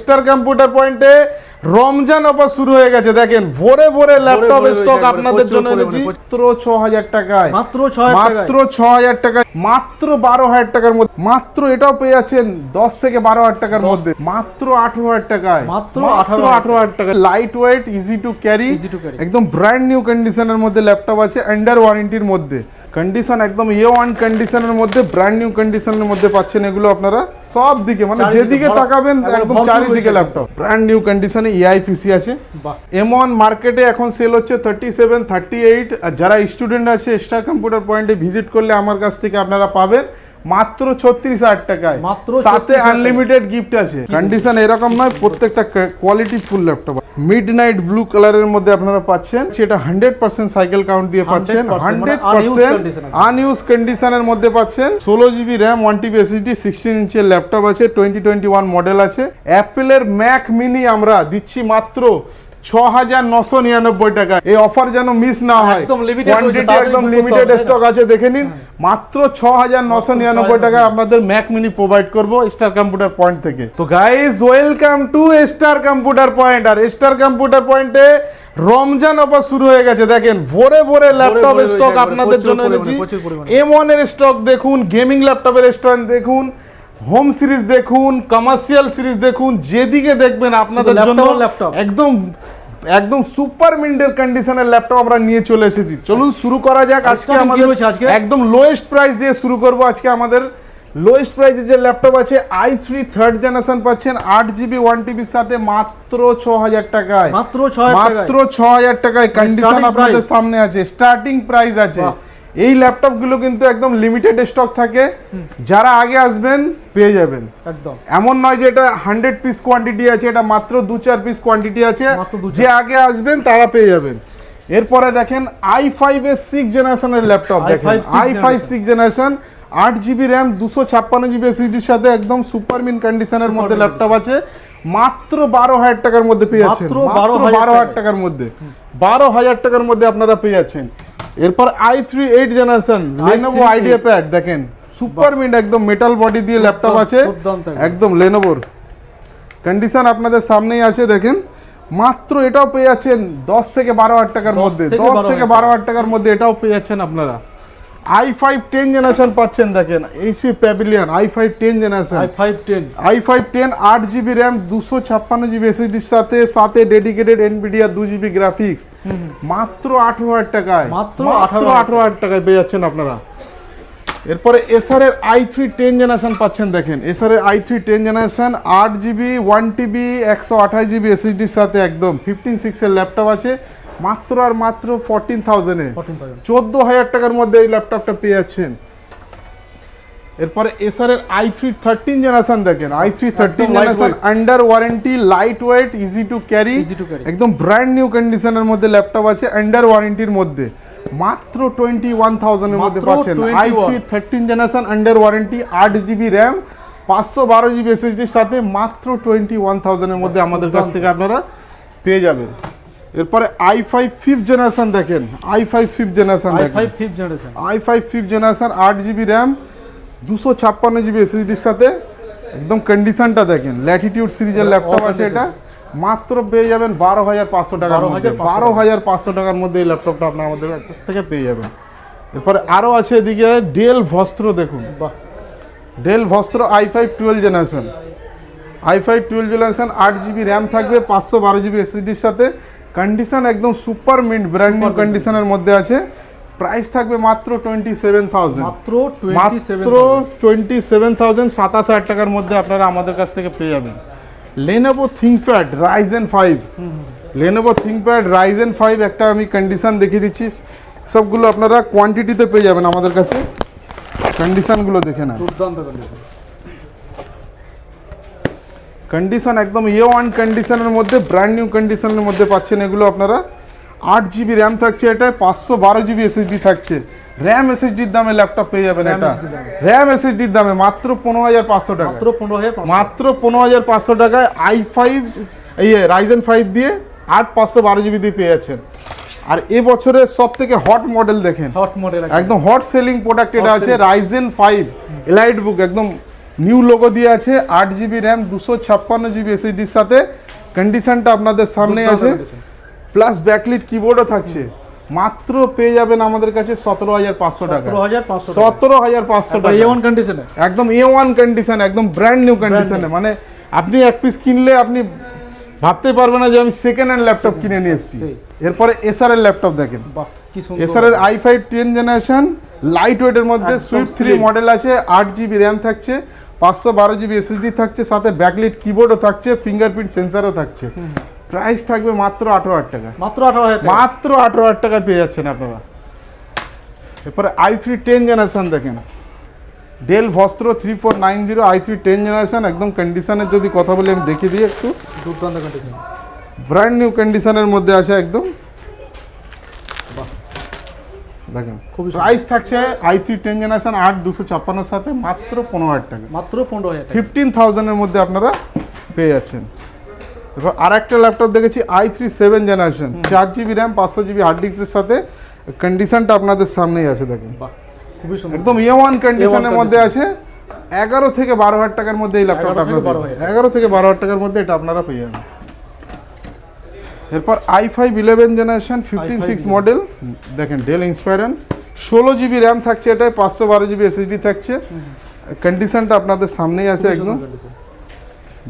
Star Computer পয়েন্টে Ramzan offer শুরু হয়ে গেছে। দেখেন ভোরে ভোরে ল্যাপটপ স্টক আপনাদের জন্য এনেছি মাত্র 6000 টাকায়, মাত্র 6000 টাকায়, মাত্র 12000 টাকার মধ্যে, মাত্র এটাও পেয়ে যাচ্ছেন 10 থেকে 12000 টাকার মধ্যে, মাত্র 18000 টাকায়, মাত্র 18000 টাকা। Light weight, easy to carry, একদম ব্র্যান্ড নিউ কন্ডিশনের মধ্যে ল্যাপটপ আছে, আন্ডার ওয়ারেন্টির মধ্যে। কন্ডিশন একদম A1 কন্ডিশনের মধ্যে, ব্র্যান্ড নিউ কন্ডিশনের মধ্যে পাচ্ছেন এগুলো আপনারা সব দিকে, মানে যেদিকে তাকাবেন একদম চারিদিকে ল্যাপটপ ব্র্যান্ড নিউ কন্ডিশনে। EIPC আছে। M1 মার্কেটে এখন সেল হচ্ছে 37, 38। আর যারা স্টুডেন্ট আছে স্টার কম্পিউটার পয়েন্টে ভিজিট করলে আমার কাছ থেকে আপনারা পাবেন মাত্র 36000 টাকায়, সাথে আনলিমিটেড গিফট আছে। কন্ডিশন এরকম নয়, প্রত্যেকটা quality full laptop. Midnight blue কালারের মধ্যে আপনারা পাচ্ছেন, সেটা 100% সাইকেল কাউন্ট দিয়ে পাচ্ছেন, 100% আনইউজ কন্ডিশনের মধ্যে পাচ্ছেন। 16GB RAM, 1TB SSD, 16 ইঞ্চের ল্যাপটপ আছে, 2021 মডেল আছে। অ্যাপেলের ম্যাক মিনি আমরা দিচ্ছি মাত্র 6999 টাকা। এই অফার যেন মিস না হয়, কোয়ান্টিটি একদম লিমিটেড স্টক আছে, দেখে নিন। মাত্র 6999 টাকায় আপনাদের ম্যাক মিনি প্রোভাইড করব স্টার কম্পিউটার পয়েন্ট থেকে। তো guys, welcome to Star Computer Point. আর স্টার কম্পিউটার পয়েন্টে রমজান অফার শুরু হয়ে গেছে। দেখেন ভোরে ভোরে ল্যাপটপ স্টক আপনাদের জন্য এনেছি। M1 এর স্টক দেখুন, গেমিং ল্যাপটপের স্টক দেখুন, হোম সিরিজ দেখুন, কমার্শিয়াল সিরিজ দেখুন, যেদিকে দেখবেন আপনাদের জন্য একদম একদম সুপার মিন্টের কন্ডিশনের ল্যাপটপ আমরা নিয়ে চলে এসেছি। চলুন শুরু করা যাক। আজকে আমাদের একদম লোয়েস্ট প্রাইস দিয়ে শুরু করব। আজকে আমাদের লোয়েস্ট প্রাইসে যে ল্যাপটপ আছে i3 থার্ড জেনারেশন পাচ্ছেন 8GB 1TB সাথে মাত্র 6000 টাকায়, মাত্র 6000 টাকায়। কন্ডিশন আপনাদের সামনে আছে, স্টার্টিং প্রাইস আছে। এই ল্যাপটপগুলো কিন্তু একদম লিমিটেড স্টক থাকে, যারা আগে আসবেন পেয়ে যাবেন। একদম এমন নয় যে এটা 100 পিস কোয়ান্টিটি আছে, এটা মাত্র 2-4 পিস কোয়ান্টিটি আছে, যে আগে আসবেন তারা পেয়ে যাবেন। এরপরে দেখেন i5 এর 6 জেনারেশনের ল্যাপটপ, দেখেন i5 6 generation, 8GB RAM, 256GB SSD এর সাথে একদম সুপার মিন কন্ডিশনের মধ্যে ল্যাপটপ আছে, মাত্র 12000 টাকার মধ্যে পেয়ে যাচ্ছেন, মাত্র 12000 টাকার মধ্যে, 12000 টাকার মধ্যে আপনারা পেয়ে যাচ্ছেন। এরপর i3 8 জেনারেশন Lenovo IdeaPad, দেখেন সুপার মিন্ট একদম মেটাল বডি দিয়ে ল্যাপটপ আছে, একদম Lenovoর কন্ডিশন আপনাদের সামনেই আছে। দেখেন মাত্র এটাও পেয়ে যাচ্ছেন 10 থেকে 12000 টাকার মধ্যে, 10 থেকে 12000 টাকার মধ্যে এটাও পেয়ে যাচ্ছেন আপনারা। i5 10 জেনারেশন পাচ্ছেন, দেখেন HP Pavilion i5 10 generation, i5 10 8GB RAM, 256GB SSD এর সাথে ডেডিকেটেড NVIDIA 2GB গ্রাফিক্স, মাত্র 18000 টাকায়, মাত্র 18000 টাকায় পেয়ে যাচ্ছেন আপনারা। এরপরে এসার এর i3 10 জেনারেশন পাচ্ছেন, দেখেন এসার এর i3 10 generation 8GB 1TB 128GB SSD এর সাথে একদম 15.6 এর ল্যাপটপ আছে, মাত্র আর মাত্র 14000 এ, 14000 টাকার মধ্যে এই ল্যাপটপটা পেয়ে যাচ্ছেন। এরপরে এসার এর i3 13 জেনারেশন, দেখেন i3 13 generation under warranty, light weight, easy to carry, একদম ব্র্যান্ড নিউ কন্ডিশনের মধ্যে ল্যাপটপ আছে, আন্ডার ওয়ারেন্টির মধ্যে, মাত্র 21000 এর মধ্যে পাচ্ছেন। i3 13 generation under warranty, 8GB RAM, 512GB SSD এর সাথে মাত্র 21000 এর মধ্যে আমাদের কাছ থেকে আপনারা পেয়ে যাবেন। এরপরে i5 5th জেনারেশন, দেখেন i5 5th জেনারেশন, দেখেন i5 5th generation 8GB RAM, 256GB SSD এর সাথে একদম কন্ডিশনটা দেখেন। ল্যাটিটিউড সিরিজের ল্যাপটপ আছে, এটা মাত্র পেয়ে যাবেন 12500 টাকার মধ্যে, 12500 টাকার মধ্যে এই ল্যাপটপটা আপনার আমাদের কাছ থেকে পেয়ে যাবেন। এরপরে আরও আছে এদিকে ডেল ভস্ত্র, দেখুন Dell Vostro i5 12 generation, i5 12 generation 8GB RAM থাকবে, 512GB SSD এর সাথে, কন্ডিশন একদম সুপার মিন্ট ব্র্যান্ড নিউ কন্ডিশনের মধ্যে আছে। প্রাইস থাকবে মাত্র 27000, মাত্র 27000, 27000 টাকার মধ্যে আপনারা আমাদের কাছ থেকে পেয়ে যাবেন। Lenovo ThinkPad Ryzen 5, Lenovo ThinkPad Ryzen 5 একটা আমি কন্ডিশন দেখিয়ে দিচ্ছি, সবগুলো আপনারা কোয়ান্টিটিতে পেয়ে যাবেন আমাদের কাছে। কন্ডিশনগুলো দেখে না, কন্ডিশন একদম A1 কন্ডিশনের মধ্যে, ব্র্যান্ড নিউ কন্ডিশনের মধ্যে পাচ্ছেন এগুলো আপনারা। 8GB RAM থাকছে, এটা 512GB SSD থাকছে, RAM SSDর দামে ল্যাপটপ পেয়ে যাবেন। এটা RAM SSDর দামে মাত্র 15500 টাকা, মাত্র 15500 টাকায় i5 এই Ryzen 5 দিয়ে 512GB দিয়ে পেয়ে যাচ্ছেন। আর এবছরের সব থেকে হট মডেল দেখেন, একদম হট সেলিং প্রোডাক্ট এটা আছে Ryzen 5 Elite Book, একদম নিউ লোগো দিয়ে আছে, 8GB র্যাম, 256GB এসএসডির সাথে। কন্ডিশনটা আপনাদের সামনে আছে, প্লাস ব্যাকলিট কিবোর্ডও থাকছে। মাত্র পেয়ে যাবেন আমাদের কাছে 17,500 টাকা। 17,500 টাকা A1 কন্ডিশনে, একদম A1 কন্ডিশন, একদম ব্র্যান্ড নিউ কন্ডিশনে। মানে আপনি এক পিস কিনলে আপনি ভাবতে পারবেন না যে আমি সেকেন্ড হ্যান্ড ল্যাপটপ কিনে নিয়ে এসেছি। এরপরে এসআর এর ল্যাপটপ দেখেন, এসআর এর i5 10 জেনারেশন, লাইট ওয়েটের মধ্যে, সুইফট 3 মডেল আছে, 8GB র্যাম থাকছে, 512GB এসএসডি থাকছে, সাথে ব্যাকলিট কিবোর্ডও থাকছে, ফিঙ্গারপ্রিন্ট সেন্সরও থাকছে। প্রাইস থাকবে মাত্র 18,000 টাকা। মাত্র 18,000 টাকা, মাত্র 18,000 টাকা পেয়ে যাচ্ছেন আপনারা। এরপরে i3 10 জেনারেশন দেখেন, ডেল ভস্ত্র 3490 i3 10 জেনারেশন, একদম কন্ডিশনের যদি কথা বলি আমি দেখিয়ে দিই একটু। দুর্দান্ত কন্ডিশন, ব্র্যান্ড নিউ কন্ডিশনের মধ্যে আছে একদম। দেখেন প্রাইস থাকছে i3 10 জেনারেশন 8256 সাথে মাত্র 15,000 টাকা। মাত্র 15,000 টাকা, 15,000 এর মধ্যে আপনারা পেয়ে যাচ্ছেন। এরপর আরেকটা ল্যাপটপ দেখেছি i3 7 generation, 4GB RAM, 500GB hard ডিস্কের সাথে। কন্ডিশনটা আপনাদের সামনেই আছে দেখেন, খুবই সুন্দর, একদম A1 কন্ডিশনের মধ্যে আছে। 11 থেকে 12,000 টাকার মধ্যে এই ল্যাপটপটা আপনারা 11 থেকে 12,000 টাকার মধ্যে এটা আপনারা পেয়ে যাবেন। এরপর i5 11 জেনারেশন 15.6 মডেল দেখেন, ডেল ইন্সপায়রন, 16GB র্যাম থাকছে, এটায় 512GB এসএসডি থাকছে। কন্ডিশনটা আপনাদের সামনেই আছে, একদম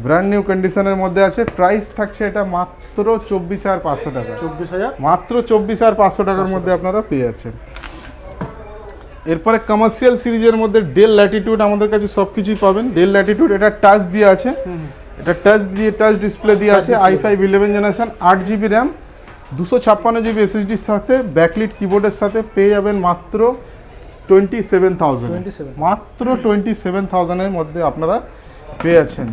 ব্র্যান্ড নিউ কন্ডিশনের মধ্যে আছে। প্রাইস থাকছে এটা মাত্র 24,500 টাকা। 24,000, মাত্র 24,500 টাকার মধ্যে আপনারা পেয়ে যাচ্ছেন। এরপরে কমার্শিয়াল সিরিজের মধ্যে ডেল ল্যাটিটিউড আমাদের কাছে সব কিছুই পাবেন। ডেল ল্যাটিটিউড এটা টাচ দিয়ে আছে, এটা টাচ ডিসপ্লে দিয়ে আছে, i5 11 generation, 8GB RAM, 256GB এসএসডির সাথে, ব্যাকলিট কিবোর্ডের সাথে পেয়ে যাবেন মাত্র 27,000। মাত্র 27,000 এর মধ্যে আপনারা পেয়ে যাচ্ছেন।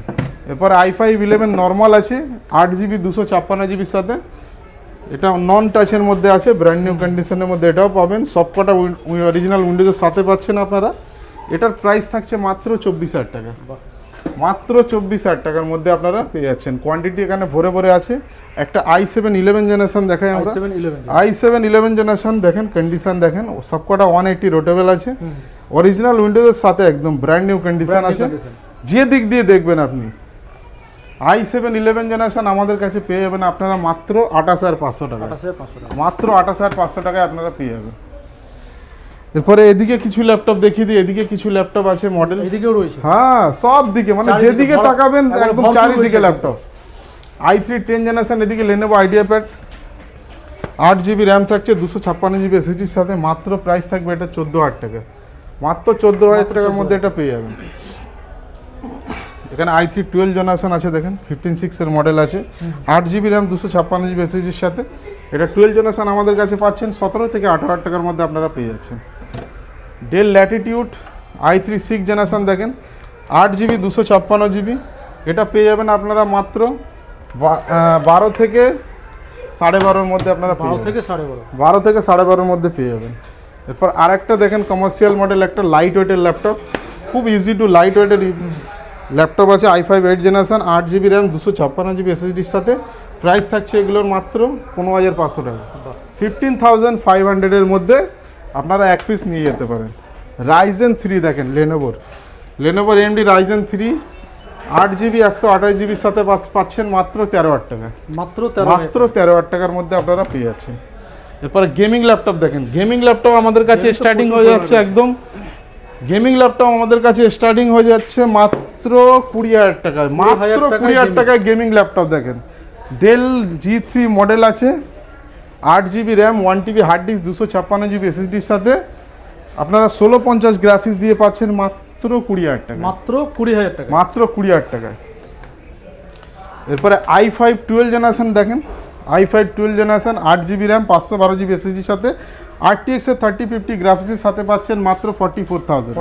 এরপর i5 11 নর্মাল আছে, 8GB 256GB সাথে, এটা নন টাচের মধ্যে আছে, ব্র্যান্ড নিউ কন্ডিশনের মধ্যে এটাও পাবেন। সবকটা অরিজিনাল উইন্ডোজের সাথে পাচ্ছেন আপনারা। এটার প্রাইস থাকছে মাত্র 24,000 টাকা। মাত্র 24,000 টাকার মধ্যে আপনারা পেয়ে যাচ্ছেন। কোয়ান্টিটি এখানে ভরে ভরে আছে। একটা i7 11 জেনারেশন দেখাই আমরা, i7 11 জেনারেশন দেখেন, কন্ডিশন দেখেন, সবকটা 180 রোটেবল আছে, অরিজিনাল উইন্ডোজের সাথে একদম ব্র্যান্ড নিউ কন্ডিশন আছে। যে দিক দিয়ে দেখবেন আপনি i7 11 জেনারেশন আমাদের কাছে পেয়ে যাবেন আপনারা মাত্র 28,500 টাকা। মাত্র 28,500 টাকায় আপনারা পেয়ে যাবেন। এরপরে এদিকে কিছু ল্যাপটপ দেখিয়ে দিই, এদিকে কিছু ল্যাপটপ আছে মডেল, এদিকেও রয়েছে, হ্যাঁ সব দিকে, মানে যেদিকে তাকাবেন একদম চারিদিকে ল্যাপটপ। i3 10 জেনারেশন, এদিকে Lenovo IdeaPad, 8GB র্যাম থাকছে, 256GB এসএসডির সাথে। মাত্র প্রাইস থাকবে এটা 14,000 টাকা। মাত্র 14,000 টাকার মধ্যে এটা পেয়ে যাবেন। এখানে i3 12 জেনারেশন আছে দেখেন, 15.6 এর মডেল আছে, 8GB র্যাম, 256GB এসএসডির সাথে। এটা 12 জেনারেশন আমাদের কাছে পাচ্ছেন 17 থেকে 18,000 টাকার মধ্যে আপনারা পেয়ে যাচ্ছেন। ডেল ল্যাটিটিউড i3 6 জেনারেশন দেখেন, 8GB 256GB, এটা পেয়ে যাবেন আপনারা মাত্র 12 থেকে 12.5-এর মধ্যে আপনারা 12 থেকে 12.5-এর মধ্যে পেয়ে যাবেন। এরপর আরেকটা দেখেন কমার্শিয়াল মডেল, একটা লাইট ওয়েটের ল্যাপটপ, খুব ইজি টু লাইট ওয়েটের ল্যাপটপ আছে, i5 8 generation, 8GB RAM, 256GB এসএসডির সাথে। প্রাইস থাকছে এগুলোর মাত্র 15,500 টাকা। 15,500 এর মধ্যে আপনারা এক পিস নিয়ে যেতে পারেন। Ryzen 3 দেখেন, লেনোভোর AMD Ryzen 3 8GB 128GBর সাথে পাচ্ছেন মাত্র 13,000 টাকা। মাত্র 13,000 টাকার মধ্যে আপনারা পেয়ে যাচ্ছেন। এরপরে গেমিং ল্যাপটপ দেখেন, গেমিং ল্যাপটপ আমাদের কাছে স্টার্টিং হয়ে যাচ্ছে একদম, গেমিং ল্যাপটপ আমাদের কাছে স্টার্টিং হয়ে যাচ্ছে মাত্র 20,000 টাকায়। মাত্র 20,000 টাকায় গেমিং ল্যাপটপ দেখেন। ডেল G3 মডেল আছে, 8GB RAM, 1TB hard disk, 256GB এসএসডির সাথে। আপনারা 1650 গ্রাফিক্স দিয়ে পাচ্ছেন মাত্র 20,000 টাকা। মাত্র 20,000 টাকা। মাত্র 20,000 টাকায়। এরপরে i5 12 জেনারেশন দেখেন, i5 12 generation, 8GB RAM, 512GB এসএসডির সাথে, RTX 3050 গ্রাফিক্সের সাথে পাচ্ছেন মাত্র 44,000।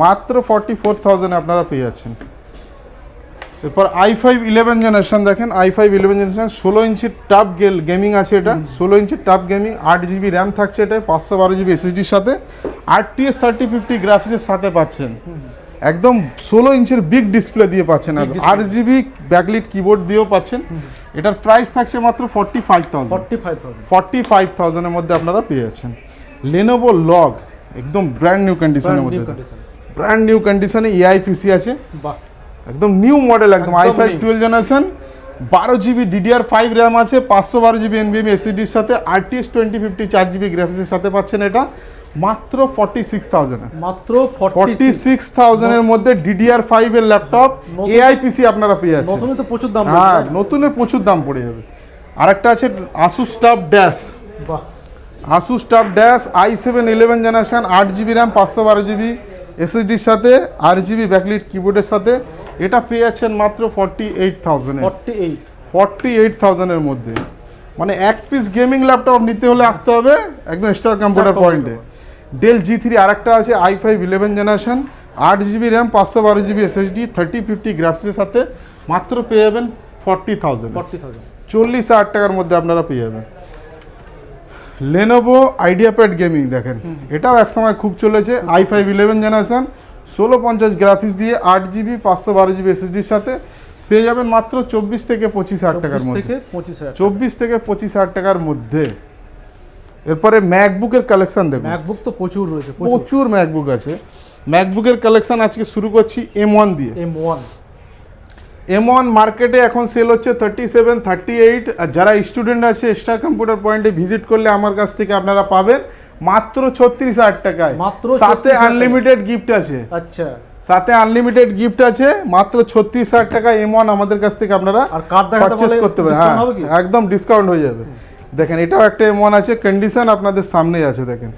মাত্র 44,000 আপনারা পেয়ে যাচ্ছেন। এরপর i5 11 জেনারেশন দেখেন, i5 11 জেনারেশন 16 ইঞ্চির টাফ গেমিং আছে, এটা 16 ইঞ্চির টাফ গেমিং, 8GB র্যাম থাকছে, এটা 512GB এসএসডির সাথে, RTX 3050 গ্রাফিক্সের সাথে পাচ্ছেন। একদম 16 ইঞ্চির বিগ ডিসপ্লে দিয়ে পাচ্ছেন, আর RGB ব্যাকলিট কিবোর্ড দিয়েও পাচ্ছেন। এটার প্রাইস থাকছে মাত্র 45,000 এর মধ্যে আপনারা পেয়ে যাচ্ছেন। Lenovo লগ একদম ব্র্যান্ড নিউ কন্ডিশনের মধ্যে, ব্র্যান্ড নিউ কন্ডিশনে এআই পিসি আছে, বাহ, একদম নিউ মডেল, একদম একদম i5 new। 12 generation, 12GB DDR5 RAM আছে, 512GB NVMe SSDর সাথে, RTX 2050 4GB গ্রাফিক্সের সাথে পাচ্ছেন এটা মাত্র 46,000 মাত্র 46,000 এর মধ্যে DDR5 এর ল্যাপটপ নতুন- এআই পিসি আপনারা পেয়ে যাচ্ছেন। নতুন তো প্রচুর দাম হ্যাঁ, রয়েছে। নতুনের প্রচুর দাম পড়ে যাবে। আরেকটা আছে Asus TUF Dash, বাহ, Asus TUF Dash i7 11 generation, 8GB RAM, 512GB SSDর সাথে, RGB ব্যাকলিট কিবোর্ডের সাথে, এটা পেয়ে যাচ্ছেন মাত্র 48,000 এ। 48 48,000 এর মধ্যে, মানে এক পিস গেমিং ল্যাপটপ নিতে হলে আসতে হবে একদম স্টার কম্পিউটার পয়েন্টে। ডেল G3 আরেকটা আছে i5 11 generation, 8GB RAM, 512GB SSD, 3050 গ্রাফিক্সের সাথে মাত্র পেয়ে যাবেন 40,000 40,000 40,000 টাকার মধ্যে আপনারা পেয়ে যাবেন। লেনোভো আইডিয়াপ্যাড গেমিং দেখেন, এটাও একসময় খুব চলেছে, i5 11 জেনারেশন, 1650 গ্রাফিক্স দিয়ে, 8GB 512GB SSDর সাথে পেয়ে যাবেন মাত্র 24 থেকে 25,000 টাকার 24 মধ্যে, থেকে 25,000 24 থেকে 25,000 টাকার মধ্যে। এরপরে ম্যাকবুকের কালেকশন দেখুন, ম্যাকবুক তো প্রচুর রয়েছে, প্রচুর ম্যাকবুক আছে। ম্যাকবুকের কালেকশন আজকে শুরু করছি M1 দিয়ে। M1 M1 মার্কেটে এখন সেল হচ্ছে 37, 38, আর যারা স্টুডেন্ট আছে স্টার কম্পিউটার পয়েন্টে ভিজিট করলে আমার কাছ থেকে আপনারা পাবেন মাত্র 36,000 টাকায়, মাত্র সাথে 36,000 আনলিমিটেড গিফট আছে, আচ্ছা, সাথে আনলিমিটেড গিফট আছে, মাত্র 36,000 টাকা M1 আমাদের কাছ থেকে আপনারা আর কার্ড দেখাতে পারচেজ বলে করতে পারেন। discount হ্যাঁ, হবে কি? একদম ডিসকাউন্ট হয়ে যাবে। দেখেন এটাও একটা M1 আছে, কন্ডিশন আপনাদের সামনেই আছে, দেখেন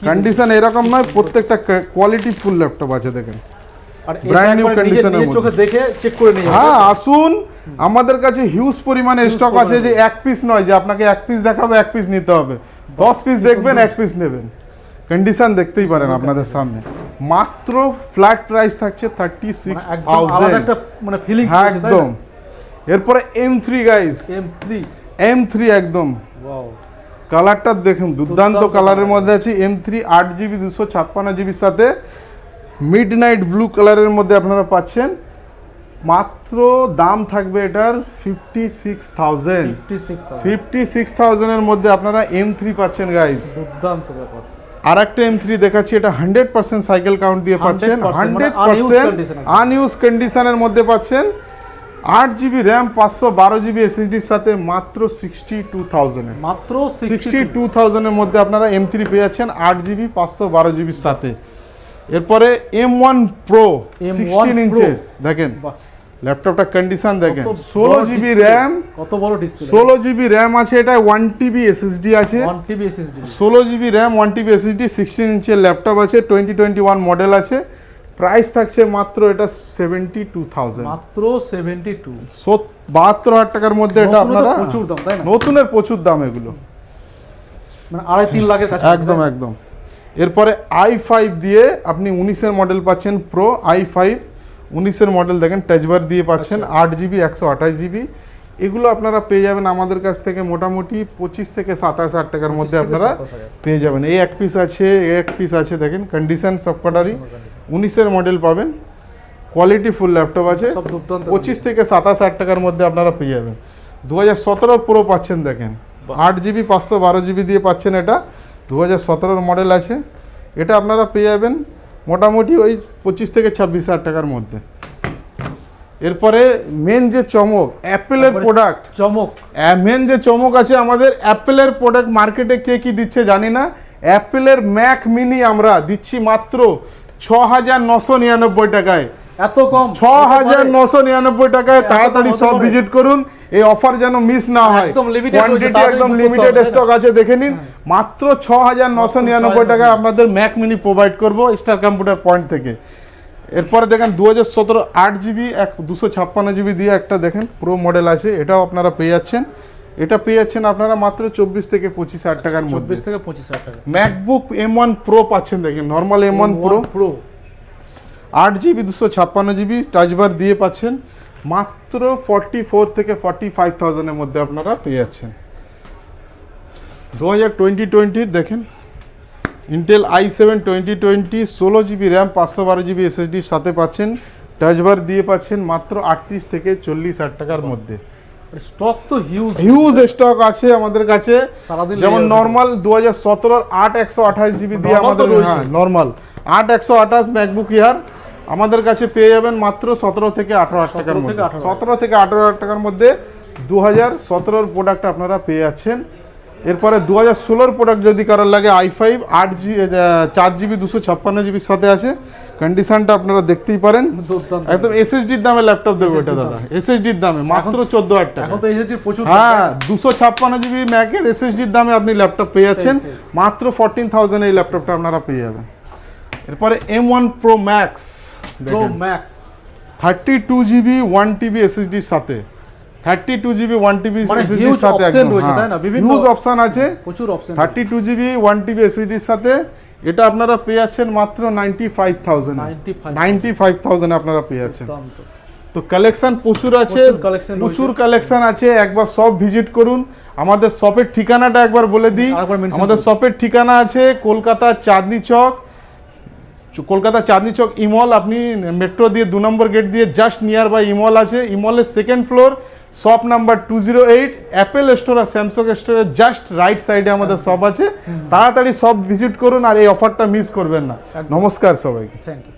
কন্ডিশন এরকম নয়, প্রত্যেকটা কোয়ালিটি ফুল ল্যাপটপ আছে দেখেন, আর brand new নিজের condition এর চোখে দেখে চেক করে নিয়ে হ্যাঁ আসুন, আমাদের কাছে হিউজ পরিমাণে স্টক আছে, যে এক পিস নয় যে আপনাকে এক পিস দেখাবো এক পিস নিতে হবে, 10 পিস দেখবেন এক পিস নেবেন, কন্ডিশন দেখতেই পারেন আপনাদের সামনে। মাত্র ফ্ল্যাট প্রাইস থাকছে একদম আলাদা 36,000, একটা মানে ফিলিংস হ্যাঁ একদম। এরপরে M3 গাইস, M3 M3 একদম ওয়াও, কালারটা দেখুন দুর্দান্ত কালারের মধ্যে আছে, M3 8GB 256GBর সাথে মিডনাইট ব্লু কালারের মধ্যে আপনারা পাচ্ছেন, মাত্র দাম থাকবে এটার 56,000, 56,000 এর মধ্যে আপনারা M3 পাচ্ছেন গাইস। দুর্দান্ত ব্যাপার। আর একটা M3 দেখাচ্ছি, এটা 100% সাইকেল কাউন্ট দিয়ে পাচ্ছেন, 100% আনইউজ কন্ডিশনের মধ্যে পাচ্ছেন, 8GB র্যাম, 512GB SSDর সাথে মাত্র 62,000 এ, মাত্র 62,000 এর মধ্যে আপনারা M3 পেয়ে যাচ্ছেন 8GB 512GBর সাথে। এরপরে M1 Pro 16 ইঞ্চের দেখেন বাহ, ল্যাপটপটা কন্ডিশন দেখেন, কত 16GB বড় র্যাম, কত বড় ডিসপ্লে, 16GB র্যাম আছে, এটা 1TB SSD আছে, 1TB SSD, 16GB RAM, 1TB SSD, 16 ইঞ্চের ল্যাপটপ আছে, 2021 মডেল আছে, প্রাইস থাকছে মাত্র এটা 72,000, মাত্র 72, 72,000 টাকার মধ্যে এটা নতুনের তো আপনারা, প্রচুর দাম তাই না, নতুনের প্রচুর দাম এগুলো, মানে 2.5-3 লাখের কাছে একদম একদম। এরপরে i5 দিয়ে আপনি 19-এর মডেল পাচ্ছেন, প্রো i5 19-এর মডেল দেখেন, টাচবার দিয়ে পাচ্ছেন, 8GB 128GB, এগুলো আপনারা পেয়ে যাবেন আমাদের কাছ থেকে মোটামুটি 25 থেকে 27,000 টাকার মধ্যে আপনারা পেয়ে যাবেন। এই এক পিস আছে, এই এক পিস আছে, দেখেন কন্ডিশন সবকটারই 19-এর মডেল পাবেন, কোয়ালিটি ফুল ল্যাপটপ আছে, সব দুর্দান্ত 25 থেকে 27,000 টাকার মধ্যে আপনারা পেয়ে যাবেন। 2017 প্রো পাচ্ছেন দেখেন, 8GB 512GB দিয়ে পাচ্ছেন, এটা 2017 মডেল আছে, এটা আপনারা পেয়ে যাবেন মোটামুটি ওই 25 থেকে 26,000 টাকার মধ্যে। এরপরে মেন যে চমক, অ্যাপেলের প্রোডাক্ট চমক, মেন যে চমক আছে আমাদের, অ্যাপেলের প্রোডাক্ট মার্কেটে কে কি দিচ্ছে জানি না, অ্যাপেলের ম্যাক মিনি আমরা দিচ্ছি মাত্র 6,999 টাকায়, এত কম 6,999 টাকায়। তাড়াতাড়ি সব ভিজিট করুন, এই অফার যেন মিস না হয়, একদম limited কোয়ান্টিটি রয়েছে, একদম তাড়াতাড়ি লিমিটেড book করতে হবে, স্টক আছে, দেখে নিন। মাত্র 6,999 টাকায় আপনাদের ম্যাক মিনি প্রোভাইড করব স্টার কম্পিউটার পয়েন্ট থেকে। এরপরে দেখেন 2017 8GB 256GB দিয়ে একটা দেখেন প্রো মডেল আছে, এটাও আপনারা পেয়ে যাচ্ছেন, এটা পেয়ে যাচ্ছেন আপনারা মাত্র 24 থেকে 25,000 টাকার মধ্যে। 24 থেকে 25,000 টাকা। ম্যাকবুক M1 প্রো পাচ্ছেন দেখেন, normal M1 pro 8GB 256GB টাচবার দিয়ে পাচ্ছেন, মাত্র 44 থেকে 45,000 এর মধ্যে আপনারা পেয়ে যাচ্ছেন। 2020 দেখেন Intel i7 2020 16GB RAM 512GB SSDর সাথে পাচ্ছেন, টাচবার দিয়ে পাচ্ছেন মাত্র 38 থেকে 40,000 টাকার মধ্যে। স্টক তো হিউজ স্টক আছে আমাদের কাছে। সারাদিন যেমন লেগে নর্মাল 2017 8/128 জিবি দিয়ে Normal তো আমাদের রয়েছে। নর্মাল 8/128 ম্যাকবুক এয়ার আমাদের কাছে পেয়ে যাবেন মাত্র 17 থেকে 18 হাজার টাকার 17 মধ্যে। থেকে 18 17 থেকে 18 হাজার টাকার মধ্যে 2017 প্রোডাক্ট আপনারা পেয়ে যাচ্ছেন। এরপরে 2016 প্রোডাক্ট যদি কারোর লাগে i5 4GB 256GB সাথে আছে, কন্ডিশনটা আপনারা দেখতেই পারেন। দুর্দান্ত। একদম এসএসডির দামে ল্যাপটপ দেবো এটা দাদা, এসএসডির দামে মাত্র 14,000 টাকা। এখন তো এসএসডি প্রচুর হ্যাঁ 256GB ম্যাকের এসএসডির দামে আপনি ল্যাপটপ পেয়ে যাচ্ছেন মাত্র 14,000 এই ল্যাপটপটা আপনারা পেয়ে যাবেন। এরপরে M1 Pro Max pro max 32GB 1TB এসএসডির সাথে, 32GB 1TB মানে এসএসডির huge সাথে option রয়েছে, তাই না? বিভিন্ন হিউজ অপশন আছে। প্রচুর অপশন 32GB 1TB এসএসডির সাথে এটা আপনারা পেয়ে যাচ্ছেন মাত্র 95,000 95,000 আপনারা পেয়ে যাচ্ছেন। তো কালেকশন প্রচুর আছে, প্রচুর collection প্রচুর কালেকশন আছে। একবার সব ভিজিট করুন। আমাদের শপের ঠিকানাটা একবার বলে দিই। আরেকবার mention আমাদের করুন। শপের ঠিকানা আছে কলকাতা চাঁদনি চক, কলকাতা চাঁদনি চক ইমল। আপনি মেট্রো দিয়ে 2 নম্বর গেট দিয়ে জাস্ট নিয়ার বাই ইমল আছে। ইমলের second floor, shop number 208, Apple store আর স্যামসাং স্টোরের জাস্ট রাইট সাইডে আমাদের শপ আছে। তাড়াতাড়ি সব ভিজিট করুন আর এই অফারটা মিস করবেন না। নমস্কার সবাইকে। Thank you.